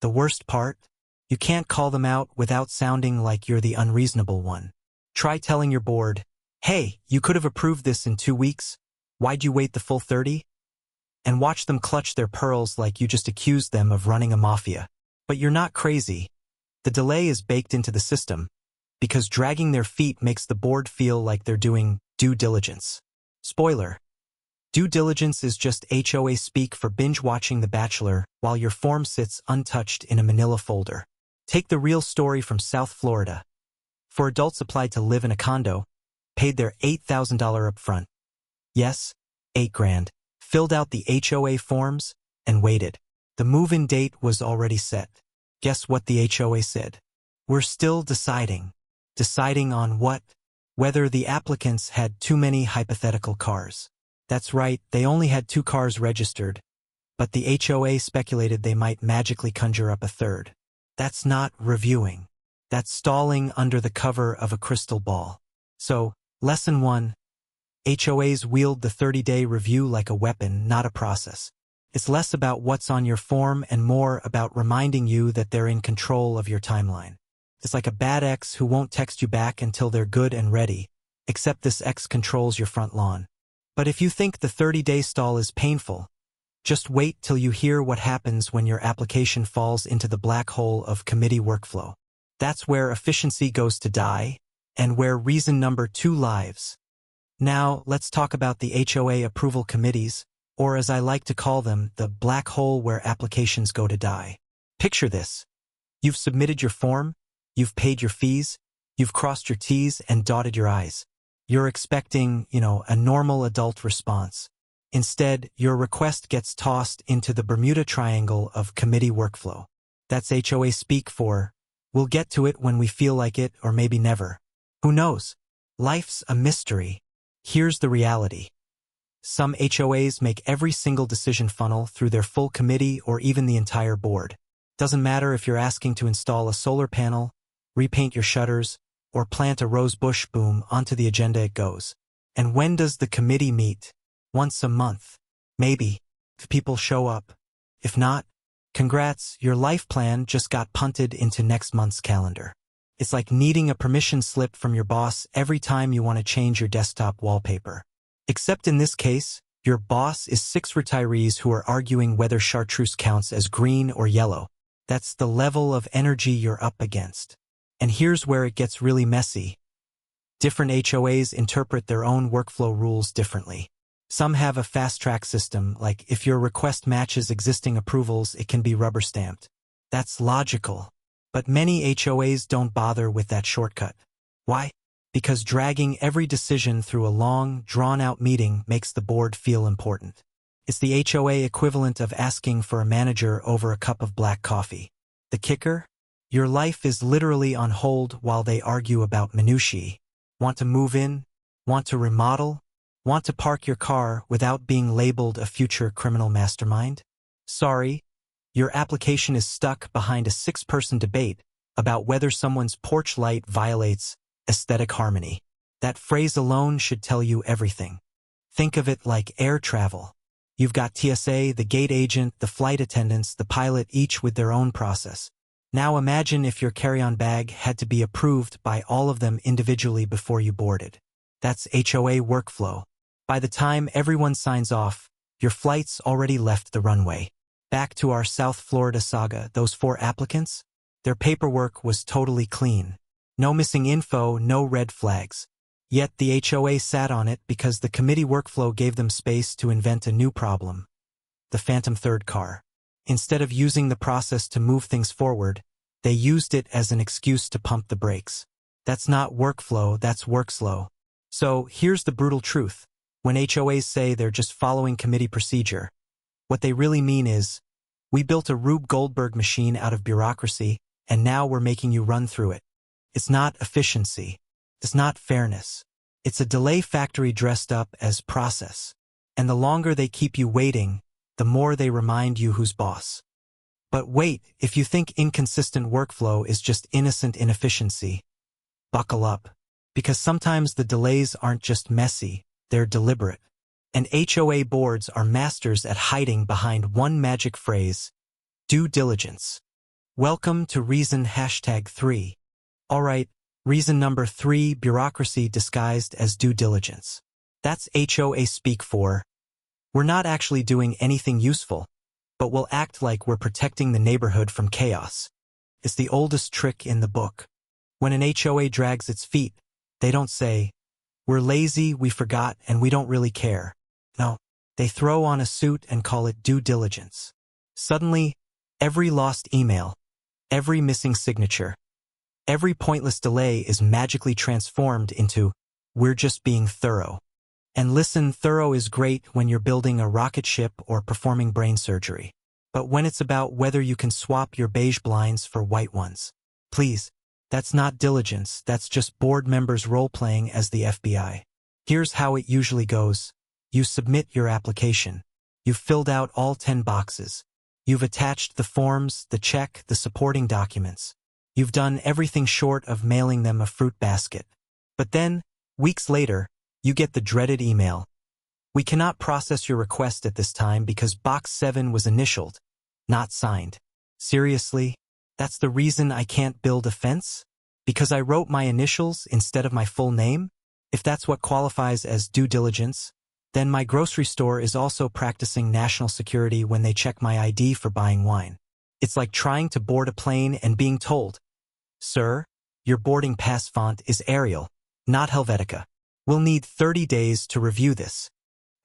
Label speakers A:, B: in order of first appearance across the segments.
A: The worst part? You can't call them out without sounding like you're the unreasonable one. Try telling your board, "Hey, you could have approved this in 2 weeks. Why'd you wait the full 30? And watch them clutch their pearls like you just accused them of running a mafia. But you're not crazy. The delay is baked into the system, because dragging their feet makes the board feel like they're doing due diligence. Spoiler: due diligence is just HOA speak for binge-watching The Bachelor while your form sits untouched in a manila folder. Take the real story from South Florida. 4 adults applied to live in a condo, paid their $8,000 upfront. Yes, $8,000. Filled out the HOA forms, and waited. The move-in date was already set. Guess what the HOA said? "We're still deciding." Deciding on what? Whether the applicants had too many hypothetical cars. That's right, they only had 2 cars registered, but the HOA speculated they might magically conjure up a third. That's not reviewing. That's stalling under the cover of a crystal ball. So, lesson 1. HOAs wield the 30-day review like a weapon, not a process. It's less about what's on your form and more about reminding you that they're in control of your timeline. It's like a bad ex who won't text you back until they're good and ready, except this ex controls your front lawn. But if you think the 30-day stall is painful, just wait till you hear what happens when your application falls into the black hole of committee workflow. That's where efficiency goes to die, and where reason number 2 lives. Now, let's talk about the HOA approval committees, or as I like to call them, the black hole where applications go to die. Picture this. You've submitted your form, you've paid your fees, you've crossed your T's and dotted your I's. You're expecting, a normal adult response. Instead, your request gets tossed into the Bermuda Triangle of committee workflow. That's HOA speak for, "We'll get to it when we feel like it, or maybe never." Who knows? Life's a mystery. Here's the reality. Some HOAs make every single decision funnel through their full committee or even the entire board. Doesn't matter if you're asking to install a solar panel, repaint your shutters, or plant a rose bush, boom, onto the agenda it goes. And when does the committee meet? Once a month. Maybe. If people show up. If not, congrats, your life plan just got punted into next month's calendar. It's like needing a permission slip from your boss every time you want to change your desktop wallpaper. Except in this case, your boss is 6 retirees who are arguing whether chartreuse counts as green or yellow. That's the level of energy you're up against. And here's where it gets really messy. Different HOAs interpret their own workflow rules differently. Some have a fast-track system, like if your request matches existing approvals, it can be rubber-stamped. That's logical. But many HOAs don't bother with that shortcut. Why? Because dragging every decision through a long, drawn-out meeting makes the board feel important. It's the HOA equivalent of asking for a manager over a cup of black coffee. The kicker? Your life is literally on hold while they argue about minutiae. Want to move in? Want to remodel? Want to park your car without being labeled a future criminal mastermind? Sorry, your application is stuck behind a 6-person debate about whether someone's porch light violates aesthetic harmony. That phrase alone should tell you everything. Think of it like air travel. You've got TSA, the gate agent, the flight attendants, the pilot, each with their own process. Now imagine if your carry-on bag had to be approved by all of them individually before you boarded. That's HOA workflow. By the time everyone signs off, your flight's already left the runway. Back to our South Florida saga, those 4 applicants? Their paperwork was totally clean. No missing info, no red flags. Yet the HOA sat on it because the committee workflow gave them space to invent a new problem. The phantom third car. Instead of using the process to move things forward, they used it as an excuse to pump the brakes. That's not workflow, that's work slow. So here's the brutal truth. When HOAs say they're just following committee procedure, what they really mean is, we built a Rube Goldberg machine out of bureaucracy, and now we're making you run through it. It's not efficiency. It's not fairness. It's a delay factory dressed up as process. And the longer they keep you waiting, the more they remind you who's boss. But wait, if you think inconsistent workflow is just innocent inefficiency, buckle up. Because sometimes the delays aren't just messy, they're deliberate. And HOA boards are masters at hiding behind one magic phrase: due diligence. Welcome to reason #3. Alright, reason number 3, bureaucracy disguised as due diligence. That's HOA speak for, we're not actually doing anything useful, but we'll act like we're protecting the neighborhood from chaos. It's the oldest trick in the book. When an HOA drags its feet, they don't say, we're lazy, we forgot, and we don't really care. No, they throw on a suit and call it due diligence. Suddenly, every lost email, every missing signature, every pointless delay is magically transformed into, we're just being thorough. And listen, thorough is great when you're building a rocket ship or performing brain surgery. But when it's about whether you can swap your beige blinds for white ones, please, that's not diligence, that's just board members role-playing as the FBI. Here's how it usually goes. You submit your application. You've filled out all 10 boxes. You've attached the forms, the check, the supporting documents. You've done everything short of mailing them a fruit basket. But then, weeks later, you get the dreaded email. We cannot process your request at this time because box 7 was initialed, not signed. Seriously? That's the reason I can't build a fence? Because I wrote my initials instead of my full name? If that's what qualifies as due diligence, then my grocery store is also practicing national security when they check my ID for buying wine. It's like trying to board a plane and being told, sir, your boarding pass font is Arial, not Helvetica. We'll need 30 days to review this.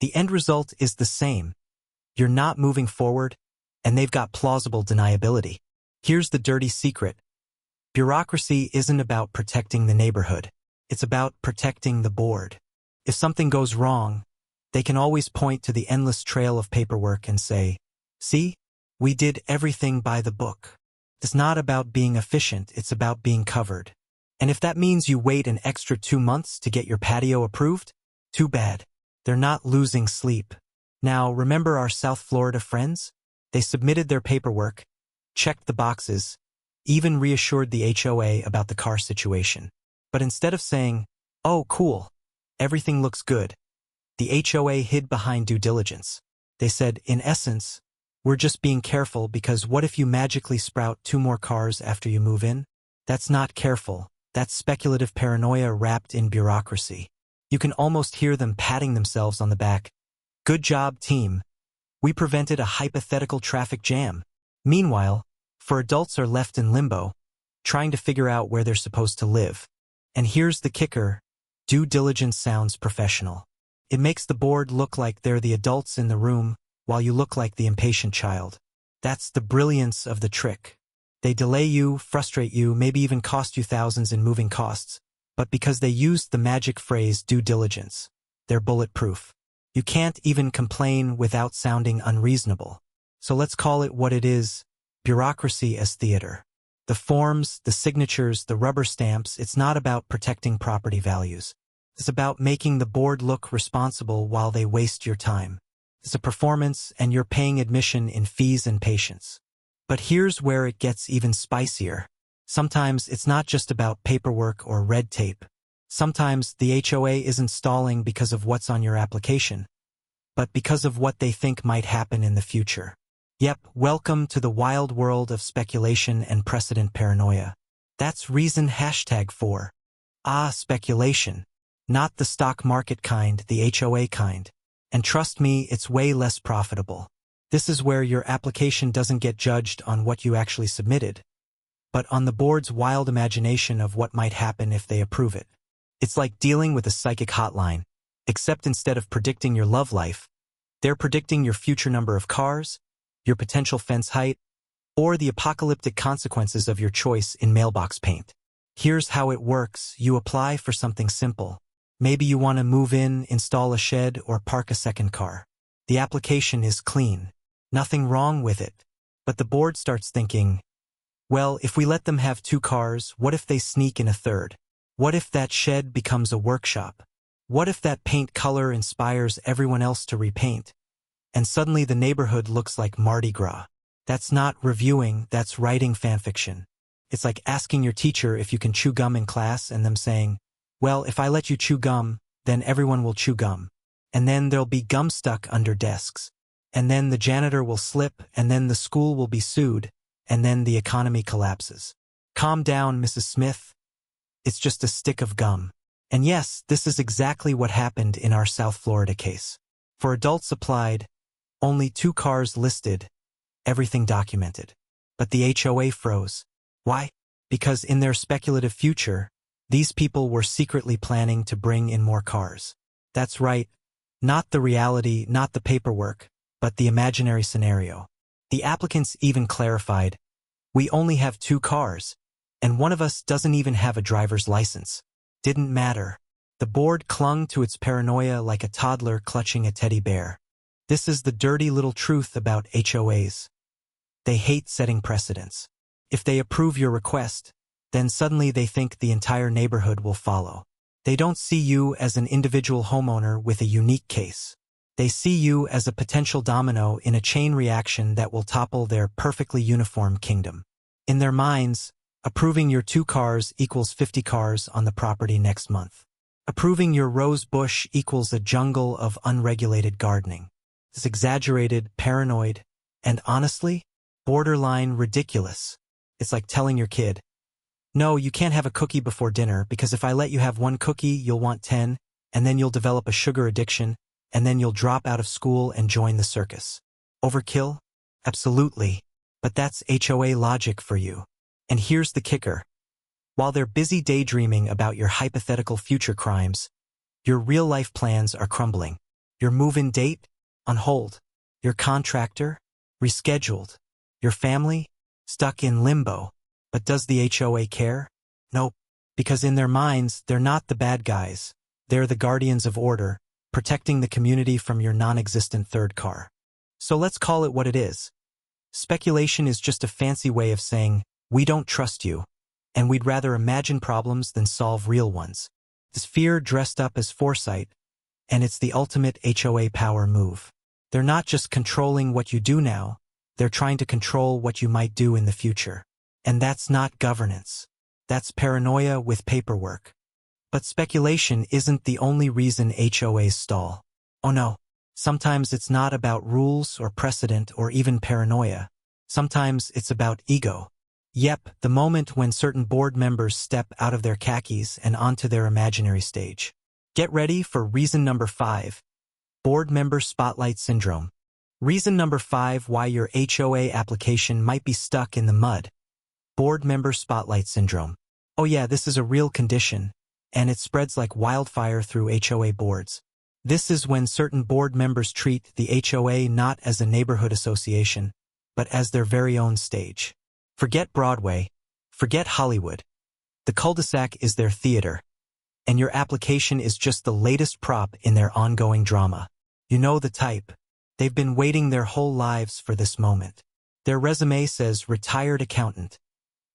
A: The end result is the same. You're not moving forward, and they've got plausible deniability. Here's the dirty secret. Bureaucracy isn't about protecting the neighborhood. It's about protecting the board. If something goes wrong, they can always point to the endless trail of paperwork and say, see, we did everything by the book. It's not about being efficient, it's about being covered. And if that means you wait an extra 2 months to get your patio approved, too bad. They're not losing sleep. Now, remember our South Florida friends? They submitted their paperwork, checked the boxes, even reassured the HOA about the car situation. But instead of saying, oh, cool, everything looks good, the HOA hid behind due diligence. They said, in essence, we're just being careful because what if you magically sprout 2 more cars after you move in? That's not careful. That's speculative paranoia wrapped in bureaucracy. You can almost hear them patting themselves on the back. Good job, team. We prevented a hypothetical traffic jam. Meanwhile, for adults are left in limbo, trying to figure out where they're supposed to live. And here's the kicker. Due diligence sounds professional. It makes the board look like they're the adults in the room, while you look like the impatient child. That's the brilliance of the trick. They delay you, frustrate you, maybe even cost you thousands in moving costs, but because they used the magic phrase due diligence, they're bulletproof. You can't even complain without sounding unreasonable. So let's call it what it is, bureaucracy as theater. The forms, the signatures, the rubber stamps, it's not about protecting property values. It's about making the board look responsible while they waste your time. It's a performance and you're paying admission in fees and patience. But here's where it gets even spicier. Sometimes it's not just about paperwork or red tape. Sometimes the HOA isn't stalling because of what's on your application, but because of what they think might happen in the future. Yep, welcome to the wild world of speculation and precedent paranoia. That's reason #4. Speculation. Not the stock market kind, the HOA kind. And trust me, it's way less profitable. This is where your application doesn't get judged on what you actually submitted, but on the board's wild imagination of what might happen if they approve it. It's like dealing with a psychic hotline, except instead of predicting your love life, they're predicting your future number of cars, your potential fence height, or the apocalyptic consequences of your choice in mailbox paint. Here's how it works. You apply for something simple. Maybe you want to move in, install a shed, or park a second car. The application is clean. Nothing wrong with it. But the board starts thinking, well, if we let them have 2 cars, what if they sneak in a third? What if that shed becomes a workshop? What if that paint color inspires everyone else to repaint? And suddenly the neighborhood looks like Mardi Gras. That's not reviewing, that's writing fanfiction. It's like asking your teacher if you can chew gum in class and them saying, well, if I let you chew gum, then everyone will chew gum. And then there'll be gum stuck under desks. And then the janitor will slip, and then the school will be sued, and then the economy collapses. Calm down, Mrs. Smith. It's just a stick of gum. And yes, this is exactly what happened in our South Florida case. For adults applied, only 2 cars listed, everything documented. But the HOA froze. Why? Because in their speculative future, these people were secretly planning to bring in more cars. That's right, not the reality, not the paperwork, but the imaginary scenario. The applicants even clarified, we only have 2 cars, and one of us doesn't even have a driver's license. Didn't matter. The board clung to its paranoia like a toddler clutching a teddy bear. This is the dirty little truth about HOAs. They hate setting precedents. If they approve your request, then suddenly they think the entire neighborhood will follow. They don't see you as an individual homeowner with a unique case. They see you as a potential domino in a chain reaction that will topple their perfectly uniform kingdom. In their minds, approving your 2 cars equals 50 cars on the property next month. Approving your rose bush equals a jungle of unregulated gardening. It's exaggerated, paranoid, and honestly, borderline ridiculous. It's like telling your kid, no, you can't have a cookie before dinner because if I let you have 1 cookie, you'll want 10, and then you'll develop a sugar addiction, and then you'll drop out of school and join the circus. Overkill? Absolutely. But that's HOA logic for you. And here's the kicker. While they're busy daydreaming about your hypothetical future crimes, your real-life plans are crumbling. Your move-in date? On hold. Your contractor? Rescheduled. Your family? Stuck in limbo. But does the HOA care? Nope. Because in their minds, they're not the bad guys. They're the guardians of order, protecting the community from your non-existent 3rd car. So let's call it what it is. Speculation is just a fancy way of saying, we don't trust you, and we'd rather imagine problems than solve real ones. It's fear dressed up as foresight, and it's the ultimate HOA power move. They're not just controlling what you do now, they're trying to control what you might do in the future. And that's not governance. That's paranoia with paperwork. But speculation isn't the only reason HOAs stall. Oh no, sometimes it's not about rules or precedent or even paranoia. Sometimes it's about ego. Yep, the moment when certain board members step out of their khakis and onto their imaginary stage. Get ready for reason number 5. Board member spotlight syndrome. Reason number 5 why your HOA application might be stuck in the mud. Board member spotlight syndrome. Oh yeah, this is a real condition, and it spreads like wildfire through HOA boards. This is when certain board members treat the HOA not as a neighborhood association, but as their very own stage. Forget Broadway, forget Hollywood. The cul-de-sac is their theater, and your application is just the latest prop in their ongoing drama. You know the type. They've been waiting their whole lives for this moment. Their resume says retired accountant,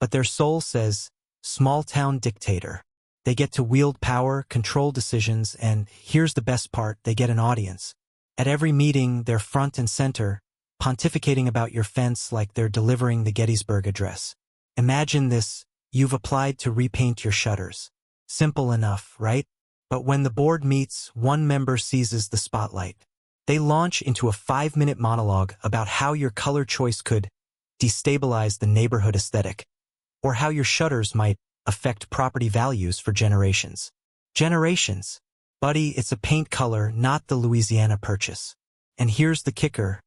A: but their soul says small-town dictator. They get to wield power, control decisions, and here's the best part, they get an audience. At every meeting, they're front and center, pontificating about your fence like they're delivering the Gettysburg Address. Imagine this, you've applied to repaint your shutters. Simple enough, right? But when the board meets, one member seizes the spotlight. They launch into a 5-minute monologue about how your color choice could destabilize the neighborhood aesthetic, or how your shutters might affect property values for generations. Generations. Buddy, it's a paint color, not the Louisiana Purchase. And here's the kicker.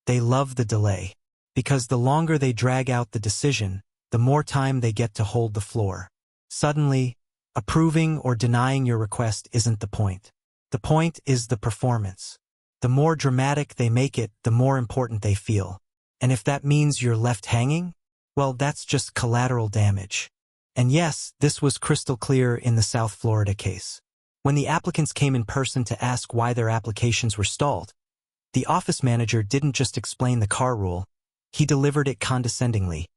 A: They love the delay. Because the longer they drag out the decision, the more time they get to hold the floor. Suddenly, approving or denying your request isn't the point. The point is the performance. The more dramatic they make it, the more important they feel. And if that means you're left hanging, well, that's just collateral damage. And yes, this was crystal clear in the South Florida case. When the applicants came in person to ask why their applications were stalled, the office manager didn't just explain the car rule, he delivered it condescendingly,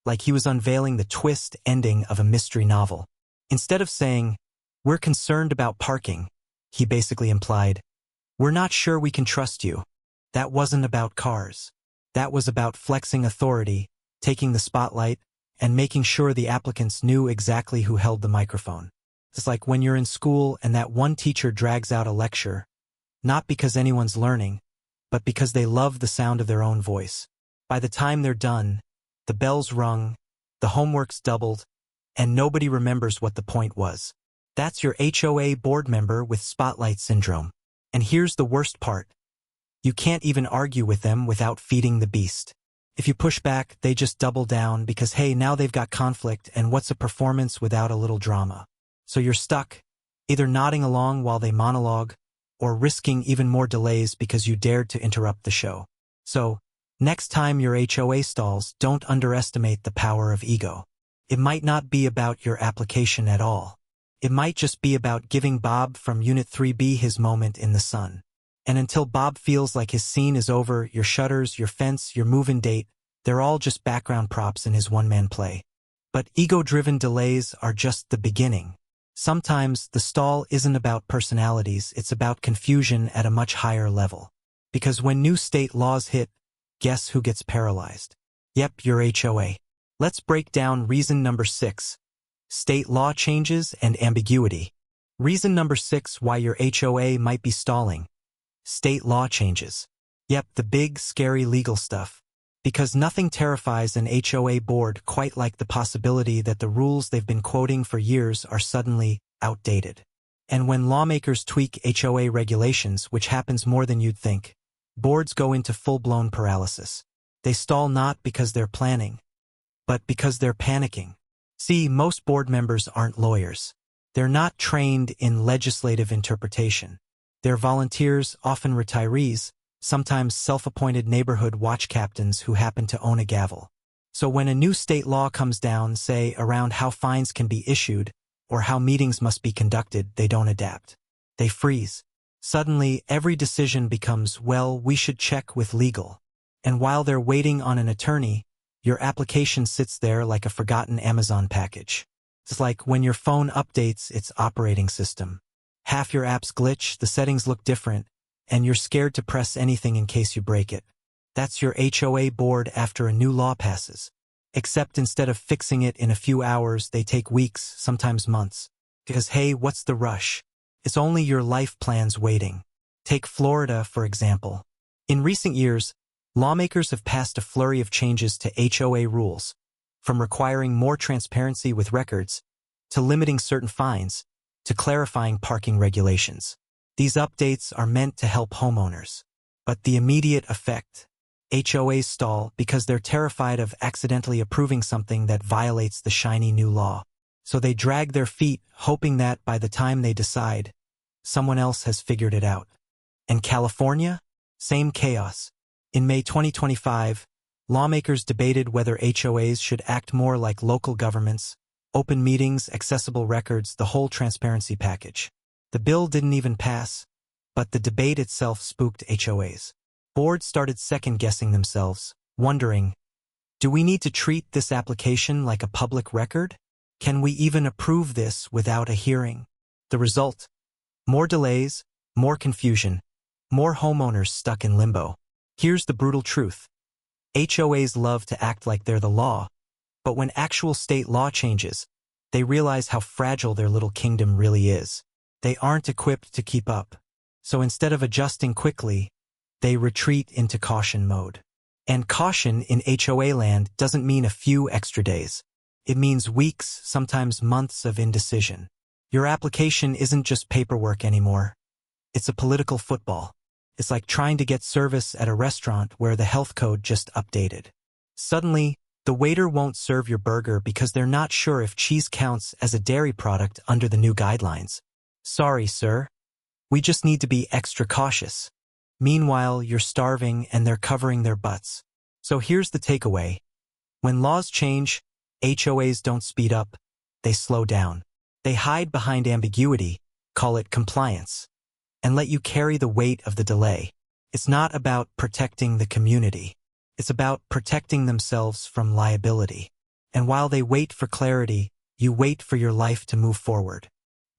A: like he was unveiling the twist ending of a mystery novel. Instead of saying, "We're concerned about parking," he basically implied, "We're not sure we can trust you." That wasn't about cars. That was about flexing authority, taking the spotlight, and making sure the applicants knew exactly who held the microphone. It's like when you're in school and that one teacher drags out a lecture, not because anyone's learning, but because they love the sound of their own voice. By the time they're done, The bells rung, the homework's doubled, and nobody remembers what the point was. That's your HOA board member with spotlight syndrome. And here's the worst part. You can't even argue with them without feeding the beast. If you push back, they just double down because, hey, now they've got conflict, and what's a performance without a little drama? So you're stuck, either nodding along while they monologue, or risking even more delays because you dared to interrupt the show. So, next time your HOA stalls, don't underestimate the power of ego. It might not be about your application at all. It might just be about giving Bob from Unit 3B his moment in the sun. And until Bob feels like his scene is over, your shutters, your fence, your move-in date, they're all just background props in his one-man play. But ego-driven delays are just the beginning. Sometimes the stall isn't about personalities, it's about confusion at a much higher level. Because when new state laws hit, guess who gets paralyzed? Yep, your HOA. Let's break down reason number 6. State law changes and ambiguity. Reason number 6 why your HOA might be stalling. State law changes. Yep, the big, scary legal stuff. Because nothing terrifies an HOA board quite like the possibility that the rules they've been quoting for years are suddenly outdated. And when lawmakers tweak HOA regulations, which happens more than you'd think, boards go into full-blown paralysis. They stall not because they're planning, but because they're panicking. See, most board members aren't lawyers. They're not trained in legislative interpretation. They're volunteers, often retirees, sometimes self-appointed neighborhood watch captains who happen to own a gavel. So when a new state law comes down, say, around how fines can be issued or how meetings must be conducted, they don't adapt. They freeze. Suddenly, every decision becomes, well, we should check with legal. And while they're waiting on an attorney, your application sits there like a forgotten Amazon package. It's like when your phone updates its operating system. Half your apps glitch, the settings look different, and you're scared to press anything in case you break it. That's your HOA board after a new law passes. Except instead of fixing it in a few hours, they take weeks, sometimes months. Because hey, what's the rush? It's only your life plans waiting. Take Florida, for example. In recent years, lawmakers have passed a flurry of changes to HOA rules, from requiring more transparency with records, to limiting certain fines, to clarifying parking regulations. These updates are meant to help homeowners. But the immediate effect, HOAs stall because they're terrified of accidentally approving something that violates the shiny new law. So they drag their feet, hoping that by the time they decide, someone else has figured it out. And California? Same chaos. In May 2025, lawmakers debated whether HOAs should act more like local governments, open meetings, accessible records, the whole transparency package. The bill didn't even pass, but the debate itself spooked HOAs. Boards started second-guessing themselves, wondering, do we need to treat this application like a public record? Can we even approve this without a hearing? The result? More delays, more confusion, more homeowners stuck in limbo. Here's the brutal truth. HOAs love to act like they're the law, but when actual state law changes, they realize how fragile their little kingdom really is. They aren't equipped to keep up. So instead of adjusting quickly, they retreat into caution mode. And caution in HOA land doesn't mean a few extra days. It means weeks, sometimes months of indecision. Your application isn't just paperwork anymore. It's a political football. It's like trying to get service at a restaurant where the health code just updated. Suddenly, the waiter won't serve your burger because they're not sure if cheese counts as a dairy product under the new guidelines. Sorry, sir. We just need to be extra cautious. Meanwhile, you're starving and they're covering their butts. So here's the takeaway. When laws change, HOAs don't speed up, they slow down. They hide behind ambiguity, call it compliance, and let you carry the weight of the delay. It's not about protecting the community. It's about protecting themselves from liability. And while they wait for clarity, you wait for your life to move forward.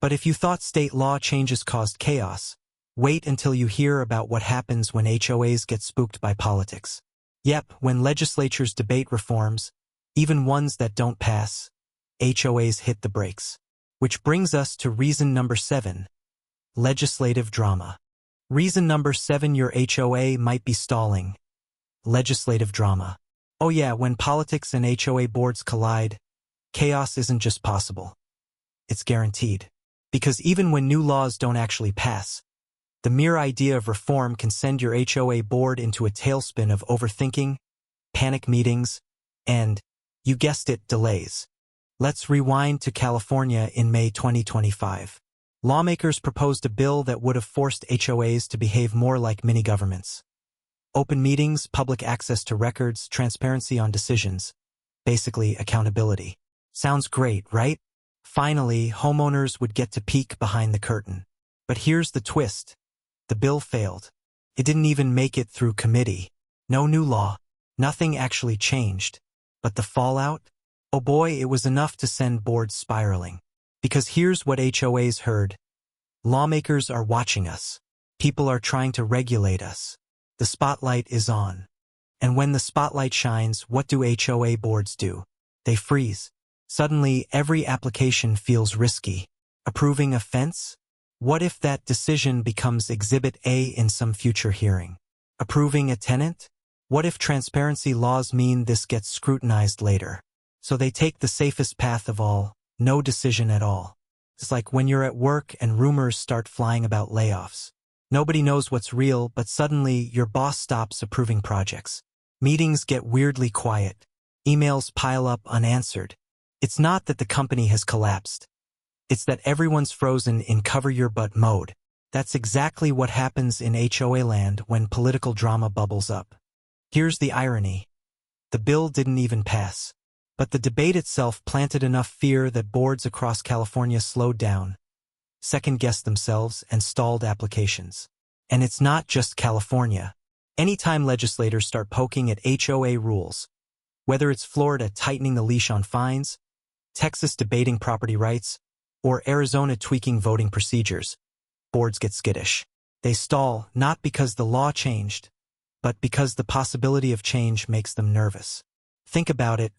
A: But if you thought state law changes caused chaos, wait until you hear about what happens when HOAs get spooked by politics. Yep, when legislatures debate reforms, even ones that don't pass, HOAs hit the brakes. Which brings us to reason number 7. Legislative drama. Reason number 7 your HOA might be stalling. Legislative drama. Oh yeah, when politics and HOA boards collide, chaos isn't just possible. It's guaranteed. Because even when new laws don't actually pass, the mere idea of reform can send your HOA board into a tailspin of overthinking, panic meetings, and, you guessed it, delays. Let's rewind to California in May 2025. Lawmakers proposed a bill that would have forced HOAs to behave more like mini-governments. Open meetings, public access to records, transparency on decisions. Basically, accountability. Sounds great, right? Finally, homeowners would get to peek behind the curtain. But here's the twist. The bill failed. It didn't even make it through committee. No new law. Nothing actually changed. But the fallout? Oh boy, it was enough to send boards spiraling. Because here's what HOAs heard. Lawmakers are watching us. People are trying to regulate us. The spotlight is on. And when the spotlight shines, what do HOA boards do? They freeze. Suddenly, every application feels risky. Approving a fence? What if that decision becomes Exhibit A in some future hearing? Approving a tenant? What if transparency laws mean this gets scrutinized later? So they take the safest path of all, no decision at all. It's like when you're at work and rumors start flying about layoffs. Nobody knows what's real, but suddenly your boss stops approving projects. Meetings get weirdly quiet. Emails pile up unanswered. It's not that the company has collapsed. It's that everyone's frozen in cover-your-butt mode. That's exactly what happens in HOA land when political drama bubbles up. Here's the irony. The bill didn't even pass. But the debate itself planted enough fear that boards across California slowed down, second-guessed themselves, and stalled applications. And it's not just California. Anytime legislators start poking at HOA rules, whether it's Florida tightening the leash on fines, Texas debating property rights, or Arizona tweaking voting procedures, boards get skittish. They stall not because the law changed, but because the possibility of change makes them nervous. Think about it.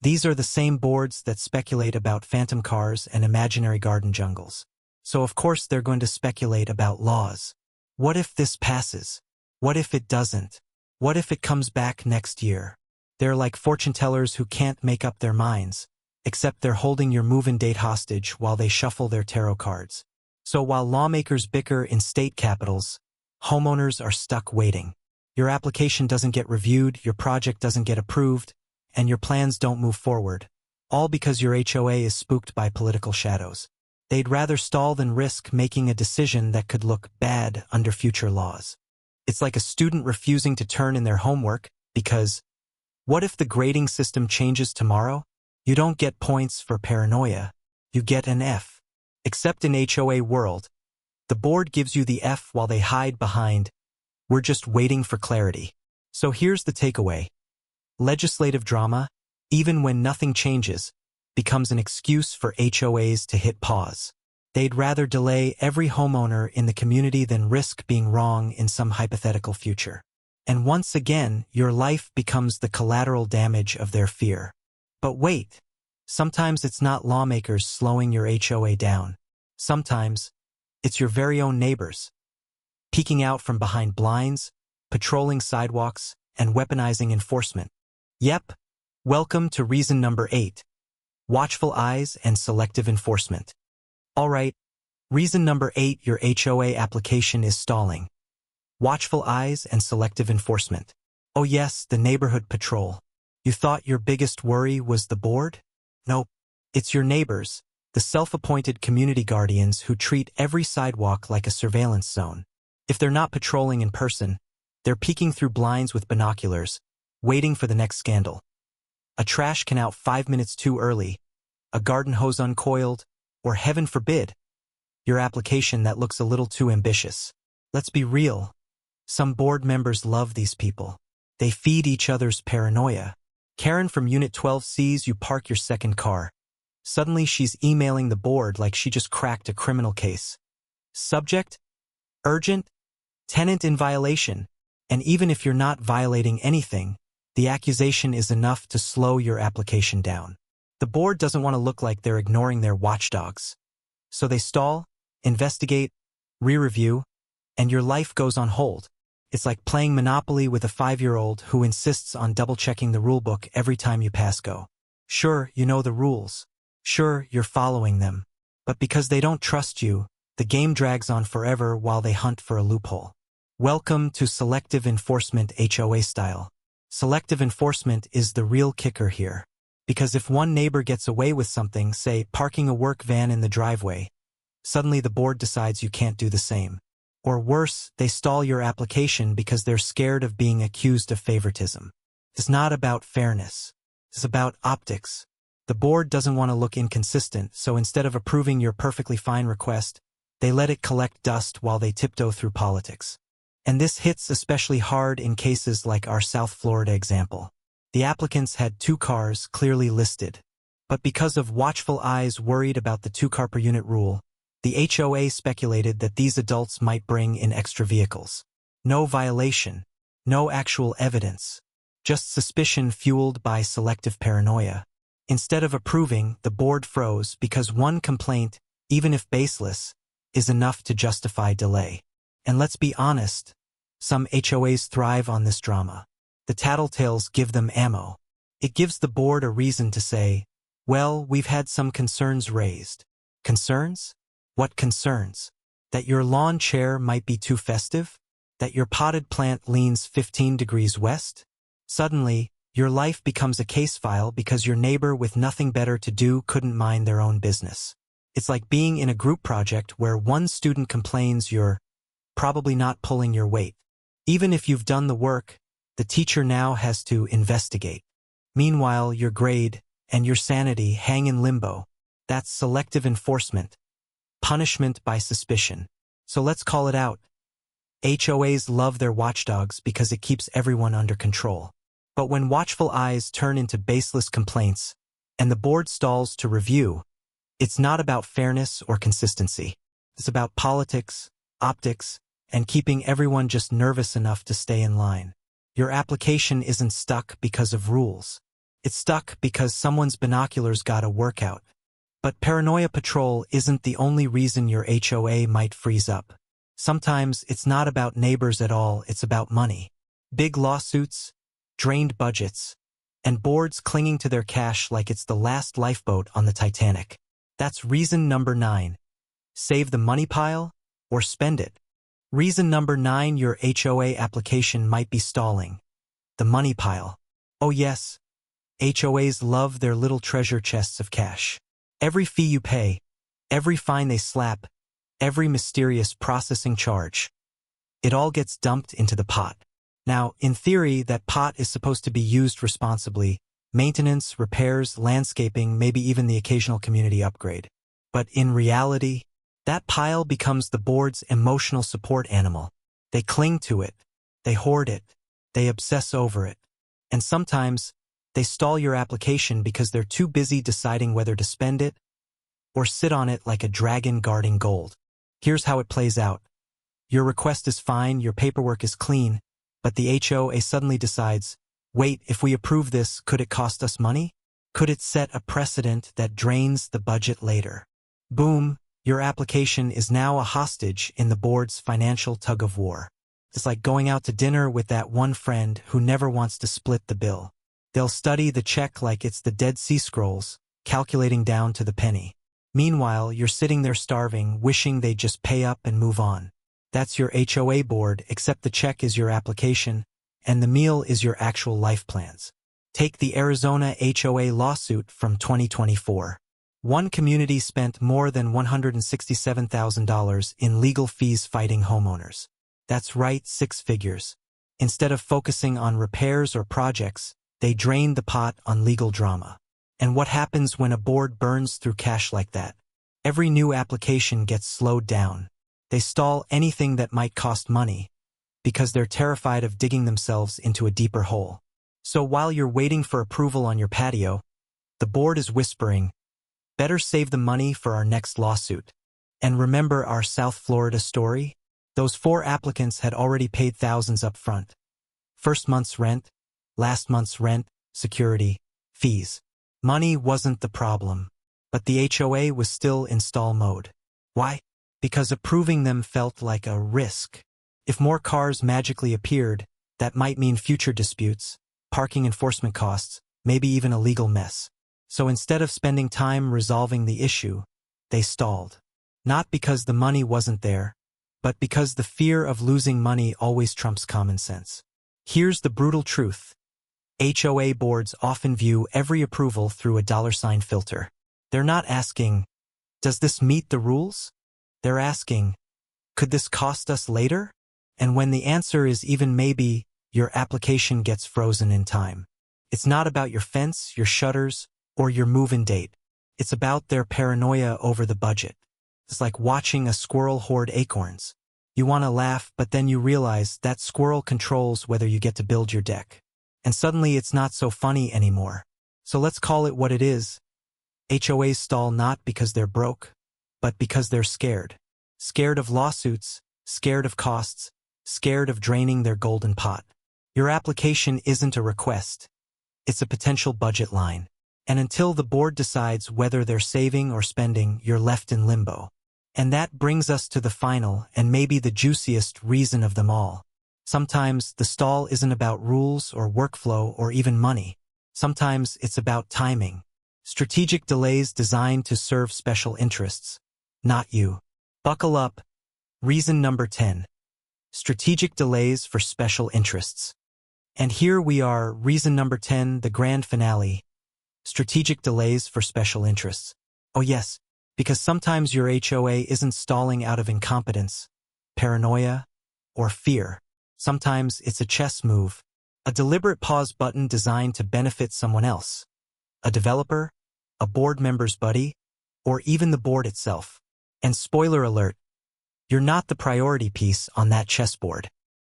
A: These are the same boards that speculate about phantom cars and imaginary garden jungles. So of course they're going to speculate about laws. What if this passes? What if it doesn't? What if it comes back next year? They're like fortune tellers who can't make up their minds, except they're holding your move-in date hostage while they shuffle their tarot cards. So while lawmakers bicker in state capitals, homeowners are stuck waiting. Your application doesn't get reviewed, your project doesn't get approved, and your plans don't move forward, all because your HOA is spooked by political shadows. They'd rather stall than risk making a decision that could look bad under future laws. It's like a student refusing to turn in their homework because, what if the grading system changes tomorrow? You don't get points for paranoia. You get an F. Except in HOA world, the board gives you the F while they hide behind, "We're just waiting for clarity." So here's the takeaway. Legislative drama, even when nothing changes, becomes an excuse for HOAs to hit pause. They'd rather delay every homeowner in the community than risk being wrong in some hypothetical future. And once again, your life becomes the collateral damage of their fear. But wait, sometimes it's not lawmakers slowing your HOA down. Sometimes, it's your very own neighbors, peeking out from behind blinds, patrolling sidewalks, and weaponizing enforcement. Yep, welcome to reason number 8. Watchful eyes and selective enforcement. Alright, reason number 8, your HOA application is stalling. Watchful eyes and selective enforcement. Oh yes, the neighborhood patrol. You thought your biggest worry was the board? Nope, it's your neighbors, the self-appointed community guardians who treat every sidewalk like a surveillance zone. If they're not patrolling in person, they're peeking through blinds with binoculars, waiting for the next scandal. A trash can out 5 minutes too early, a garden hose uncoiled, or heaven forbid, your application that looks a little too ambitious. Let's be real. Some board members love these people. They feed each other's paranoia. Karen from Unit 12 sees you park your second car. Suddenly she's emailing the board like she just cracked a criminal case. Subject? Urgent? Tenant in violation. And even if you're not violating anything, the accusation is enough to slow your application down. The board doesn't want to look like they're ignoring their watchdogs. So they stall, investigate, re-review, and your life goes on hold. It's like playing Monopoly with a 5-year-old who insists on double-checking the rulebook every time you pass go. Sure, you know the rules. Sure, you're following them. But because they don't trust you, the game drags on forever while they hunt for a loophole. Welcome to selective enforcement HOA style. Selective enforcement is the real kicker here. Because if one neighbor gets away with something, say parking a work van in the driveway, suddenly the board decides you can't do the same. Or worse, they stall your application because they're scared of being accused of favoritism. It's not about fairness. It's about optics. The board doesn't want to look inconsistent, so instead of approving your perfectly fine request, they let it collect dust while they tiptoe through politics. And this hits especially hard in cases like our South Florida example. The applicants had 2 cars clearly listed. But because of watchful eyes worried about the 2-car per unit rule, the HOA speculated that these adults might bring in extra vehicles. No violation, no actual evidence, just suspicion fueled by selective paranoia. Instead of approving, the board froze because one complaint, even if baseless, is enough to justify delay. And let's be honest, some HOAs thrive on this drama. The tattletales give them ammo. It gives the board a reason to say, well, we've had some concerns raised. Concerns? What concerns? That your lawn chair might be too festive? That your potted plant leans 15 degrees west? Suddenly, your life becomes a case file because your neighbor with nothing better to do couldn't mind their own business. It's like being in a group project where one student complains you're probably not pulling your weight. Even if you've done the work, the teacher now has to investigate. Meanwhile, your grade and your sanity hang in limbo. That's selective enforcement. Punishment by suspicion. So let's call it out. HOAs love their watchdogs because it keeps everyone under control. But when watchful eyes turn into baseless complaints, and the board stalls to review, it's not about fairness or consistency. It's about politics, optics, and keeping everyone just nervous enough to stay in line. Your application isn't stuck because of rules. It's stuck because someone's binoculars got a workout. But paranoia patrol isn't the only reason your HOA might freeze up. Sometimes it's not about neighbors at all, it's about money. Big lawsuits, drained budgets, and boards clinging to their cash like it's the last lifeboat on the Titanic. That's reason number 9. Save the money pile or spend it. Reason number 9, your HOA application might be stalling. The money pile. Oh yes, HOAs love their little treasure chests of cash. Every fee you pay, every fine they slap, every mysterious processing charge, it all gets dumped into the pot. Now, in theory, that pot is supposed to be used responsibly. Maintenance, repairs, landscaping, maybe even the occasional community upgrade. But in reality, that pile becomes the board's emotional support animal. They cling to it, they hoard it, they obsess over it. And sometimes, they stall your application because they're too busy deciding whether to spend it or sit on it like a dragon guarding gold. Here's how it plays out. Your request is fine, your paperwork is clean, but the HOA suddenly decides, wait, if we approve this, could it cost us money? Could it set a precedent that drains the budget later? Boom, your application is now a hostage in the board's financial tug-of-war. It's like going out to dinner with that one friend who never wants to split the bill. They'll study the check like it's the Dead Sea Scrolls, calculating down to the penny. Meanwhile, you're sitting there starving, wishing they'd just pay up and move on. That's your HOA board, except the check is your application, and the meal is your actual life plans. Take the Arizona HOA lawsuit from 2024. One community spent more than $167,000 in legal fees fighting homeowners. That's right, 6 figures. Instead of focusing on repairs or projects, they drained the pot on legal drama. And what happens when a board burns through cash like that? Every new application gets slowed down. They stall anything that might cost money because they're terrified of digging themselves into a deeper hole. So while you're waiting for approval on your patio, the board is whispering, better save the money for our next lawsuit. And remember our South Florida story? Those 4 applicants had already paid thousands up front. First month's rent, last month's rent, security, fees. Money wasn't the problem, but the HOA was still in stall mode. Why? Because approving them felt like a risk. If more cars magically appeared, that might mean future disputes, parking enforcement costs, maybe even a legal mess. So instead of spending time resolving the issue, they stalled. Not because the money wasn't there, but because the fear of losing money always trumps common sense. Here's the brutal truth. HOA boards often view every approval through a $ filter. They're not asking, does this meet the rules? They're asking, could this cost us later? And when the answer is even maybe, your application gets frozen in time. It's not about your fence, your shutters, or your move-in date. It's about their paranoia over the budget. It's like watching a squirrel hoard acorns. You want to laugh, but then you realize that squirrel controls whether you get to build your deck. And suddenly it's not so funny anymore. So let's call it what it is. HOAs stall not because they're broke, but because they're scared. Scared of lawsuits, scared of costs, scared of draining their golden pot. Your application isn't a request. It's a potential budget line. And until the board decides whether they're saving or spending, you're left in limbo. And that brings us to the final and maybe the juiciest reason of them all. Sometimes the stall isn't about rules or workflow or even money. Sometimes it's about timing. Strategic delays designed to serve special interests. Not you. Buckle up. Reason number 10. Strategic delays for special interests. And here we are, reason number 10, the grand finale. Strategic delays for special interests. Oh yes, because sometimes your HOA isn't stalling out of incompetence, paranoia, or fear. Sometimes it's a chess move, a deliberate pause button designed to benefit someone else. A developer, a board member's buddy, or even the board itself. And spoiler alert, you're not the priority piece on that chessboard.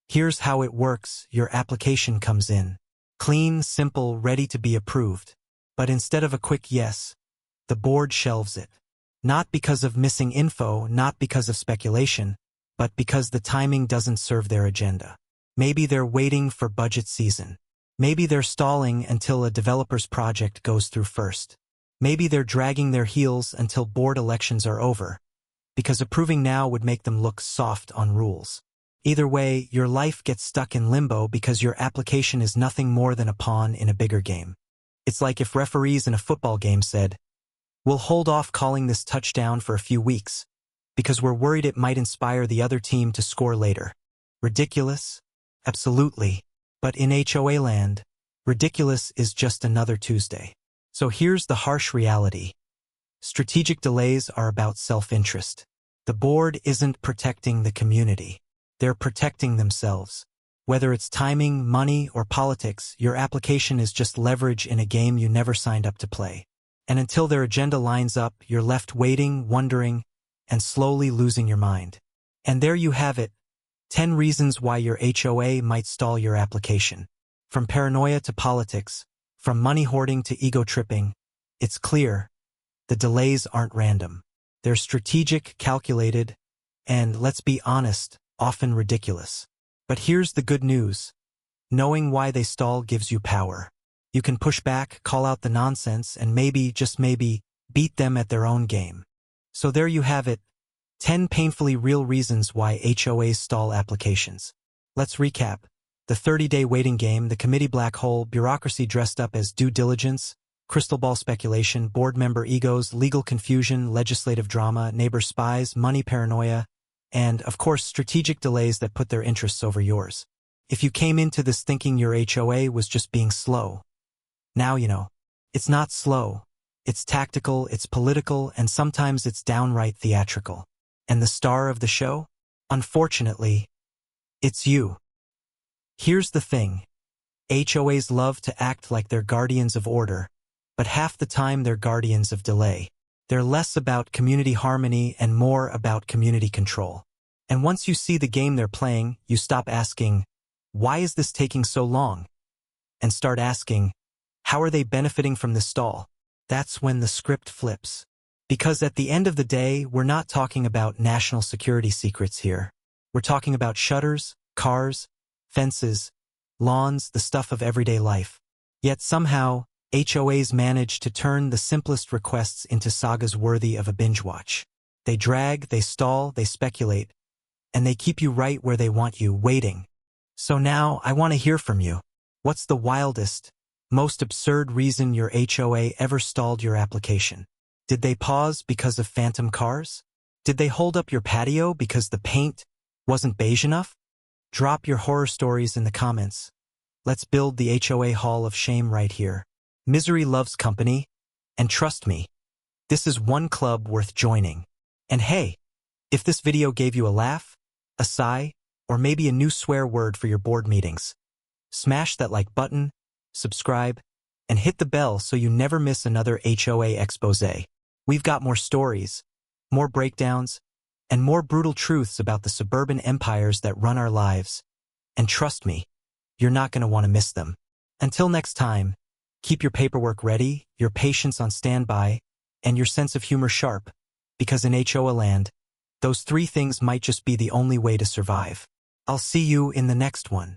A: Here's how it works. Your application comes in. Clean, simple, ready to be approved. But instead of a quick yes, the board shelves it. Not because of missing info, not because of speculation, but because the timing doesn't serve their agenda. Maybe they're waiting for budget season. Maybe they're stalling until a developer's project goes through first. Maybe they're dragging their heels until board elections are over, because approving now would make them look soft on rules. Either way, your life gets stuck in limbo because your application is nothing more than a pawn in a bigger game. It's like if referees in a football game said, "We'll hold off calling this touchdown for a few weeks, because we're worried it might inspire the other team to score later." Ridiculous? Absolutely. But in HOA land, ridiculous is just another Tuesday. So here's the harsh reality. Strategic delays are about self-interest. The board isn't protecting the community. They're protecting themselves. Whether it's timing, money, or politics, your application is just leverage in a game you never signed up to play. And until their agenda lines up, you're left waiting, wondering, and slowly losing your mind. And there you have it. 10 reasons why your HOA might stall your application. From paranoia to politics, from money hoarding to ego tripping, it's clear. The delays aren't random. They're strategic, calculated, and, let's be honest, often ridiculous. But here's the good news. Knowing why they stall gives you power. You can push back, call out the nonsense, and maybe, just maybe, beat them at their own game. So there you have it. 10 painfully real reasons why HOAs stall applications. Let's recap. The 30-day waiting game, the committee black hole, bureaucracy dressed up as due diligence, crystal ball speculation, board member egos, legal confusion, legislative drama, neighbor spies, money paranoia, and, of course, strategic delays that put their interests over yours. If you came into this thinking your HOA was just being slow, now you know. It's not slow. It's tactical, it's political, and sometimes it's downright theatrical. And the star of the show? Unfortunately, it's you. Here's the thing. HOAs love to act like they're guardians of order, but half the time they're guardians of delay. They're less about community harmony and more about community control. And once you see the game they're playing, you stop asking, "Why is this taking so long?" and start asking, "How are they benefiting from this stall?" That's when the script flips. Because at the end of the day, we're not talking about national security secrets here. We're talking about shutters, cars, fences, lawns, the stuff of everyday life. Yet somehow, HOAs manage to turn the simplest requests into sagas worthy of a binge watch. They drag, they stall, they speculate, and they keep you right where they want you, waiting. So now, I want to hear from you. What's the wildest, most absurd reason your HOA ever stalled your application? Did they pause because of phantom cars? Did they hold up your patio because the paint wasn't beige enough? Drop your horror stories in the comments. Let's build the HOA Hall of Shame right here. Misery loves company, and trust me, this is one club worth joining. And hey, if this video gave you a laugh, a sigh, or maybe a new swear word for your board meetings, smash that like button, subscribe, and hit the bell so you never miss another HOA expose. We've got more stories, more breakdowns, and more brutal truths about the suburban empires that run our lives. And trust me, you're not going to want to miss them. Until next time, keep your paperwork ready, your patience on standby, and your sense of humor sharp, because in HOA land, those three things might just be the only way to survive. I'll see you in the next one.